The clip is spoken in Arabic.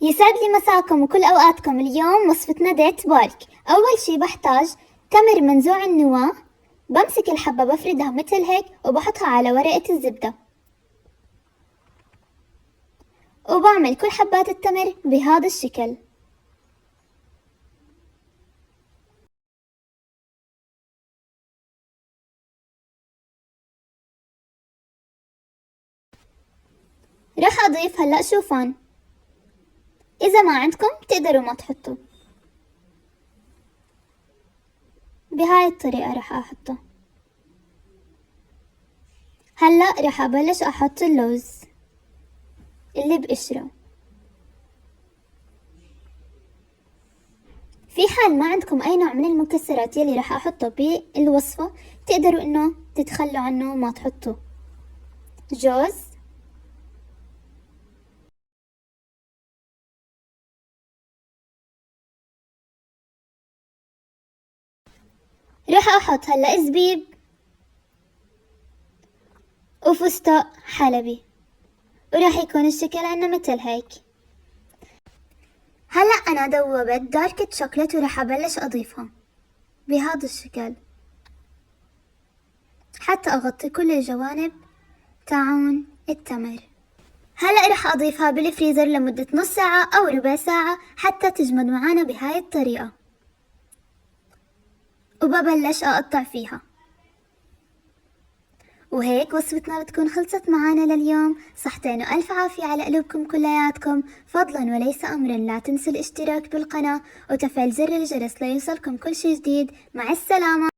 يسعد لي مساكم وكل أوقاتكم. اليوم وصفتنا ديت بارك. أول شي بحتاج تمر منزوع النواة، بمسك الحبة بفردها مثل هيك وبحطها على ورقة الزبدة، وبعمل كل حبات التمر بهذا الشكل. راح أضيف هلأ شوفان، إذا ما عندكم تقدروا ما تحطوا. بهاي الطريقة راح أحطه. هلأ راح أبلش أحط اللوز اللي بقشره. في حال ما عندكم أي نوع من المكسرات يلي راح أحطه بالوصفة، تقدروا إنه تتخلوا عنه وما تحطوا جوز، راح أحط هلأ زبيب وفستق حلبي، وراح يكون الشكل عنا مثل هيك. هلأ أنا دوبت دارك شوكولات وراح أبلش أضيفها بهذا الشكل حتى أغطي كل الجوانب تاعون التمر. هلأ راح أضيفها بالفريزر لمدة نص ساعة أو ربع ساعة حتى تجمد معانا بهاي الطريقة، وببلش أقطع فيها. وهيك وصفتنا بتكون خلصت معانا لليوم. صحتين وألف عافية على قلوبكم كلياتكم. فضلا وليس أمرا لا تنسوا الاشتراك بالقناة وتفعيل زر الجرس ليوصلكم كل شي جديد. مع السلامة.